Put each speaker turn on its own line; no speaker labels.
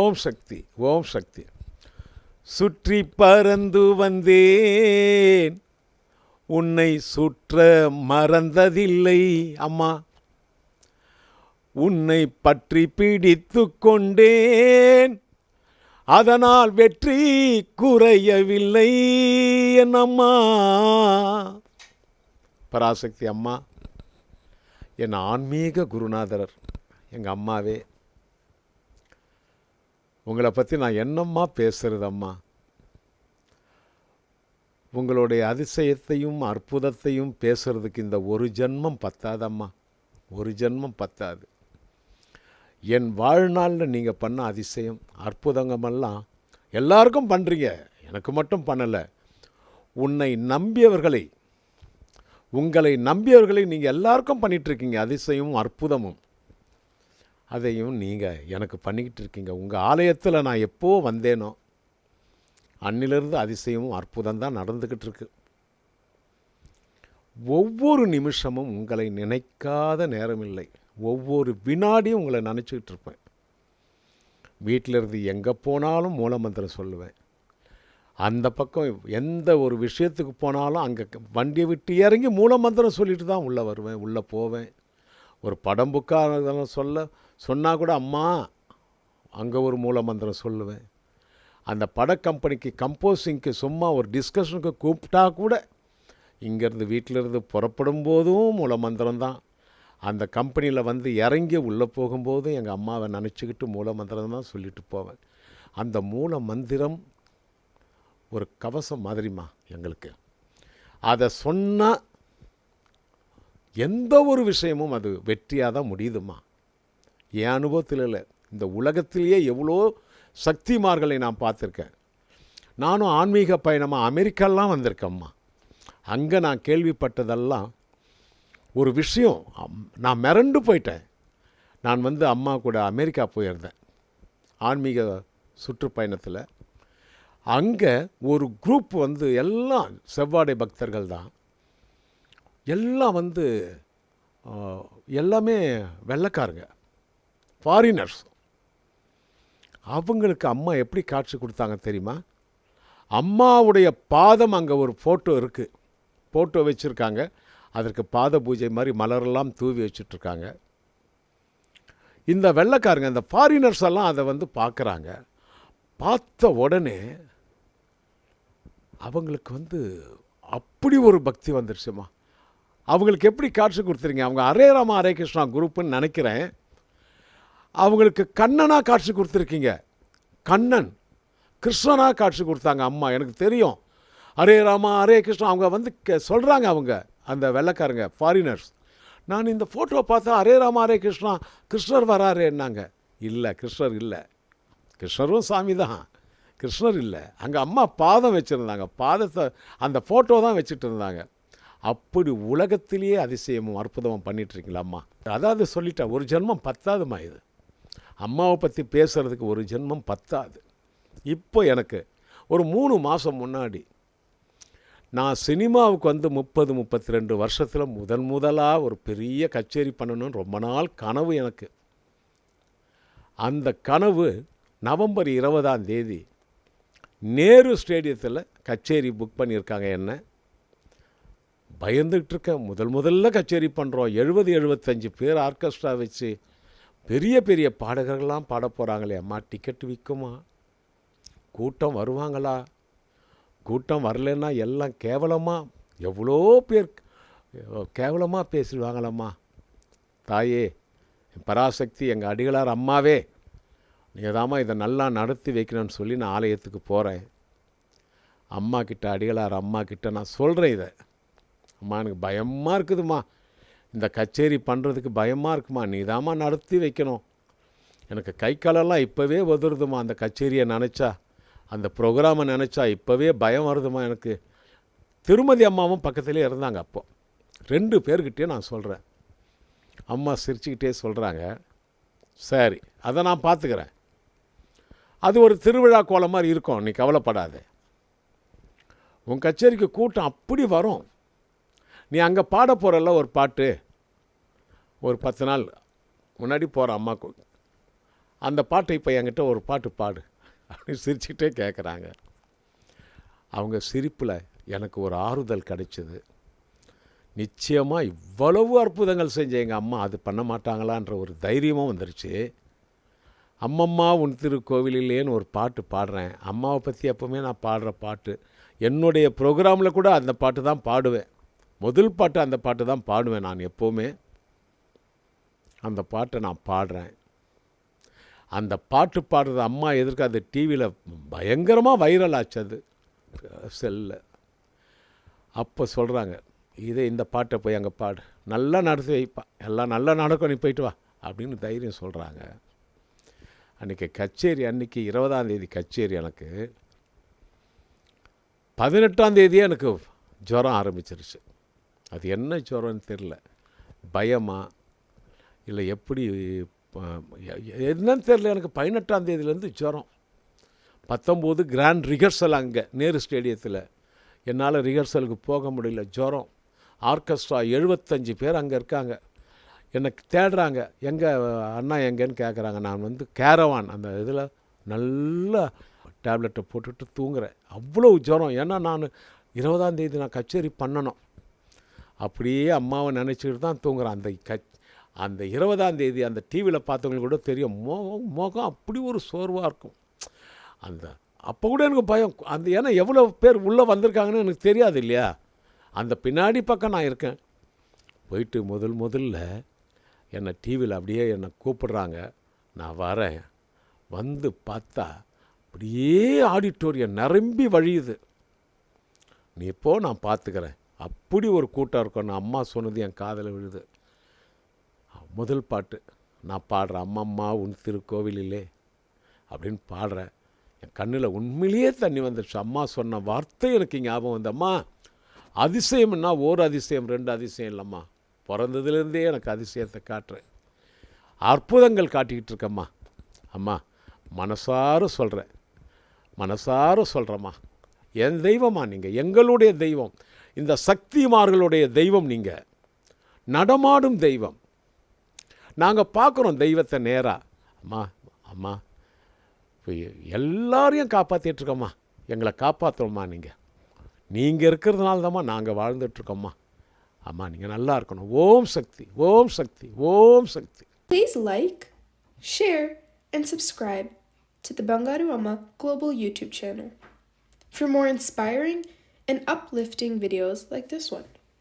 ஓம் சக்தி, ஓம் சக்தி. சுற்றி பறந்து வந்தேன், உன்னை சுற்ற மறந்ததில்லை அம்மா. உன்னை பற்றி பிடித்து கொண்டேன், அதனால் வெற்றி குறையவில்லை என் அம்மா. பராசக்தி அம்மா என் ஆன்மீக குருநாதர், எங்கள் அம்மாவே. உங்களை பற்றி நான் என்னம்மா பேசுகிறது அம்மா? உங்களுடைய அதிசயத்தையும் அற்புதத்தையும் பேசுகிறதுக்கு இந்த ஒரு ஜென்மம் பத்தாதம்மா, ஒரு ஜென்மம் பத்தாது. என் வாழ்நாளில் நீங்கள் பண்ண அதிசயம் அற்புதங்கமெல்லாம் எல்லாருக்கும் பண்ணுறீங்க, எனக்கு மட்டும் பண்ணலை. உன்னை நம்பியவர்களை, உங்களை நம்பியவர்களை நீங்கள் எல்லாருக்கும் பண்ணிகிட்ருக்கீங்க அதிசயமும் அற்புதமும். அதையும் நீங்கள் எனக்கு பண்ணிக்கிட்டு இருக்கீங்க. உங்கள் ஆலயத்தில் நான் எப்போ வந்தேனோ அன்னிலிருந்து அதிசயமும் அற்புதம் தான் நடந்துக்கிட்டு இருக்கு. ஒவ்வொரு நிமிஷமும் உங்களை நினைக்காத நேரமில்லை. ஒவ்வொரு வினாடியும் உங்களை நினச்சிக்கிட்டு இருப்பேன். வீட்டிலிருந்து எங்கே போனாலும் மூலமந்திரம் சொல்லுவேன். அந்த பக்கம் எந்த ஒரு விஷயத்துக்கு போனாலும் அங்கே வண்டியை விட்டு இறங்கி மூலமந்திரம் சொல்லிட்டு தான் உள்ளே வருவேன், உள்ளே போவேன். ஒரு படம் புக்காக சொன்னால் கூட அம்மா அங்கே ஒரு மூலமந்திரம் சொல்லுவேன். அந்த பட கம்பெனிக்கு கம்போசிங்க்கு சும்மா ஒரு டிஸ்கஷனுக்கு கூப்பிட்டா கூட இங்கேருந்து வீட்டிலேருந்து புறப்படும் போதும் மூலமந்திரம் தான். அந்த கம்பெனியில் வந்து இறங்கி உள்ளே போகும்போதும் எங்கள் அம்மாவை நினச்சிக்கிட்டு மூலமந்திரம் தான் சொல்லிட்டு போவேன். அந்த மூல மந்திரம் ஒரு கவசம் மாதிரிம்மா எங்களுக்கு. அதை சொன்னால் எந்த ஒரு விஷயமும் அது வெற்றியாக தான் முடியுதும்மா. என் அனுபவத்தில் இல்லை, இந்த உலகத்திலேயே எவ்வளோ சக்திமார்களை நான் பார்த்துருக்கேன். நானும் ஆன்மீக பயணமாக அமெரிக்காலாம் வந்திருக்கேம்மா. அங்கே நான் கேள்விப்பட்டதெல்லாம் ஒரு விஷயம், நான் மிரண்டு போயிட்டேன். நான் வந்து அம்மா கூட அமெரிக்கா போயிருந்தேன் ஆன்மீக சுற்றுப்பயணத்தில். அங்கே ஒரு குரூப் வந்து எல்லாம் செவ்வாடை பக்தர்கள் தான், எல்லாம் வந்து எல்லாமே வெள்ளைக்காரங்க, ஃபாரினர்ஸ். அவங்களுக்கு அம்மா எப்படி காட்சி கொடுத்தாங்க தெரியுமா? அம்மாவுடைய பாதம் அங்கே ஒரு ஃபோட்டோ இருக்குது, ஃபோட்டோ வச்சுருக்காங்க. அதற்கு பாத பூஜை மாதிரி மலரெல்லாம் தூவி வச்சுட்ருக்காங்க. இந்த வெள்ளைக்காரங்க, இந்த ஃபாரினர்ஸ் எல்லாம் அதை வந்து பார்க்குறாங்க. பார்த்த உடனே அவங்களுக்கு வந்து அப்படி ஒரு பக்தி வந்துருச்சுமா. அவங்களுக்கு எப்படி காட்சி கொடுத்துறீங்க? அவங்க ஹரே ராமா ஹரே கிருஷ்ணா குரூப்புன்னு நினைக்கிறேன். அவங்களுக்கு கண்ணனாக காட்சி கொடுத்துருக்கீங்க. கண்ணன் கிருஷ்ணனாக காட்சி கொடுத்தாங்க அம்மா. எனக்கு தெரியும், ஹரே ராமா ஹரே கிருஷ்ணா அவங்க வந்து சொல்கிறாங்க. அவங்க அந்த வெள்ளைக்காரங்க ஃபாரினர்ஸ். நான் இந்த ஃபோட்டோவை பார்த்தா ஹரே ராமா ஹரே கிருஷ்ணா கிருஷ்ணர் வராருன்னாங்க. இல்லை, கிருஷ்ணர் இல்லை. கிருஷ்ணரும் சாமி தான், கிருஷ்ணர் இல்லை. அங்கே அம்மா பாதம் வச்சுருந்தாங்க, பாதத்தை அந்த ஃபோட்டோ தான் வச்சுட்டு இருந்தாங்க. அப்படி உலகத்திலேயே அதிசயமும் அற்புதமும் பண்ணிகிட்ருக்கீங்களா அம்மா? அதாவது சொல்லிட்டேன், ஒரு ஜென்மம் பத்தாதுமா. இது அம்மாவை பற்றி பேசுகிறதுக்கு ஒரு ஜென்மம் பத்தாது. இப்போ எனக்கு ஒரு 3 மாதம் முன்னாடி நான் சினிமாவுக்கு வந்து 32 வருஷத்தில் முதலாக ஒரு பெரிய கச்சேரி பண்ணணும்னு ரொம்ப நாள் கனவு எனக்கு. அந்த கனவு நவம்பர் 20ஆம் தேதி நேரு ஸ்டேடியத்தில் கச்சேரி புக் பண்ணியிருக்காங்க. என்ன பயந்துக்கிட்டு இருக்கேன். முதல்ல கச்சேரி பண்ணுறோம், 70-75 பேர் ஆர்கெஸ்ட்ரா வச்சு பெரிய பெரிய பாடகர்கள்லாம் பாட போகிறாங்களே அம்மா, டிக்கெட் விற்குமா? கூட்டம் வருவாங்களா? கூட்டம் வரலன்னா எல்லாம் கேவலமாக, எவ்வளோ பேர் கேவலமாக பேசிடுவாங்களம்மா. தாயே பராசக்தி, எங்கள் அடிகளார் அம்மாவே, நீங்கள் தாம்மா இதை நல்லா நடத்தி வைக்கணும்னு சொல்லி நான் ஆலயத்துக்கு போகிறேன். அம்மா கிட்ட, அடிகளார் அம்மா கிட்ட நான் சொல்கிறேன் இதை. அம்மா எனக்கு பயமாக இருக்குதும்மா, இந்த கச்சேரி பண்ணுறதுக்கு பயமாக இருக்குமா, நீ தாம்மா நடத்தி வைக்கணும். எனக்கு கை காலெல்லாம் இப்போவே உதறுதுமா, அந்த கச்சேரியை நினச்சா, அந்த ப்ரோக்ராமை நினச்சா இப்போவே பயம் வருதுமா எனக்கு. திருமதி அம்மாவும் பக்கத்துலேயே இருந்தாங்க. அப்போது 2 பேர்கிட்டே நான் சொல்கிறேன். அம்மா சிரிச்சுக்கிட்டே சொல்கிறாங்க, சரி அதை நான் பார்த்துக்கிறேன், அது ஒரு திருவிழா கோலம் மாதிரி இருக்கும், நீ கவலைப்படாத, உன் கச்சேரிக்கு கூட்டம் அப்படி வரும், நீ அங்கே பாட போகிறல்ல ஒரு பாட்டு, ஒரு 10 நாள் முன்னாடி போகிற அம்மாவுக்கு அந்த பாட்டை இப்போ என்கிட்ட ஒரு பாட்டு பாடு அப்படின்னு சிரிச்சுக்கிட்டே கேட்குறாங்க. அவங்க சிரிப்பில் எனக்கு ஒரு ஆறுதல் கிடைச்சிது. நிச்சயமாக இவ்வளவு அற்புதங்கள் செஞ்ச எங்கள் அம்மா அது பண்ண மாட்டாங்களான்ற ஒரு தைரியமும் வந்துருச்சு. அம்மம்மா உன் திருக்கோவிலிலேன்னு ஒரு பாட்டு பாடுறேன். அம்மாவை பற்றி எப்போவுமே நான் பாடுற பாட்டு, என்னுடைய ப்ரோக்ராமில் கூட அந்த பாட்டு தான் பாடுவேன். முதல் பாட்டு அந்த பாட்டு தான் பாடுவேன். நான் எப்போவுமே அந்த பாட்டை நான் பாடுறேன். அந்த பாட்டு பாடுறது அம்மா எதிர்க்க அது டிவியில் பயங்கரமாக வைரல் ஆச்சு, அது செல்லில். அப்போ சொல்கிறாங்க, இந்த பாட்டை போய் அங்கே பாடு, நல்லா நடத்தி வைப்பா, எல்லாம் நல்லா நடக்கும், நீ போயிட்டு வா அப்படின்னு தைரியம் சொல்கிறாங்க. அன்றைக்கி கச்சேரி, அன்றைக்கி 20ஆம் தேதி கச்சேரி. எனக்கு 18ஆம் தேதியே எனக்கு ஜுரம் ஆரம்பிச்சிருச்சு. அது என்ன ஜுரம்னு தெரில, பயமா இல்லை எப்படி என்னன்னு தெரில. எனக்கு 18ஆம் தேதியிலேருந்து ஜுரம். 19 கிராண்ட் ரிஹர்சல் அங்கே நேரு ஸ்டேடியத்தில். என்னால் ரிஹர்சலுக்கு போக முடியல, ஜுரம். ஆர்கெஸ்ட்ரா 75 பேர் அங்கே இருக்காங்க. எனக்கு தேடுறாங்க, எங்கே அண்ணா எங்கேன்னு கேட்குறாங்க. நான் வந்து கேரவான் அந்த இதில் நல்லா டேப்லெட்டை போட்டுட்டு தூங்குறேன். அவ்வளோ ஜுரம். ஏன்னா நான் 20ஆம் தேதி நான் கச்சேரி பண்ணணும். அப்படியே அம்மாவை நினச்சிக்கிட்டு தான் தூங்குறேன். அந்த 20ஆம் தேதி அந்த டிவியில் பார்த்தவங்களுக்கு கூட தெரியும், முகம் அப்படி ஒரு சோர்வாக இருக்கும். அப்போ கூட எனக்கு பயம். ஏன்னா எவ்வளோ பேர் உள்ளே வந்திருக்காங்கன்னு எனக்கு தெரியாது இல்லையா. அந்த பின்னாடி பக்கம் நான் இருக்கேன். போயிட்டு முதல்ல என்னை டிவியில் அப்படியே என்னை கூப்பிடுறாங்க. நான் வரேன். வந்து பார்த்தா அப்படியே ஆடிட்டோரியம் நிரம்பி வழியுது. நீ இப்போ நான் பார்த்துக்கிறேன், அப்படி ஒரு கூட்டம் இருக்கணும். அம்மா சொன்னது என் காதில் விழுது. முதல் பாட்டு நான் பாடுறேன், அம்மம்மா உன் திருக்கோவிலிலே அப்படின்னு பாடுறேன். என் கண்ணில் உண்மையிலேயே தண்ணி வந்துடுச்சு. அம்மா சொன்ன வார்த்தை எனக்கு ஞாபகம் வந்து, அம்மா அதிசயம்னா ஒரு அதிசயம் 2 அதிசயம் இல்லைம்மா, பிறந்ததுலேருந்தே எனக்கு அதிசயத்தை காட்டுறேன், அற்புதங்கள் காட்டிக்கிட்டு இருக்கம்மா. அம்மா மனசார சொல்கிறேம்மா, என் தெய்வமா நீங்கள், எங்களுடைய தெய்வம், இந்த சக்திமார்களுடைய தெய்வம், நீங்கள் நடமாடும் தெய்வம். நாங்கள் பார்க்குறோம் தெய்வத்தை நேராக. அம்மா எல்லாரையும் காப்பாற்றிட்டுருக்கோம்மா, எங்களை காப்பாற்றுறோம்மா. நீங்கள் இருக்கிறதுனால தான்மா நாங்கள் வாழ்ந்துட்டுருக்கோம்மா. அம்மா நீங்கள் நல்லா இருக்கணும். ஓம் சக்தி, ஓம் சக்தி, ஓம் சக்தி.
Please like, share and subscribe to the Bangaru Amma Global YouTube channel for more inspiring and uplifting videos like this one.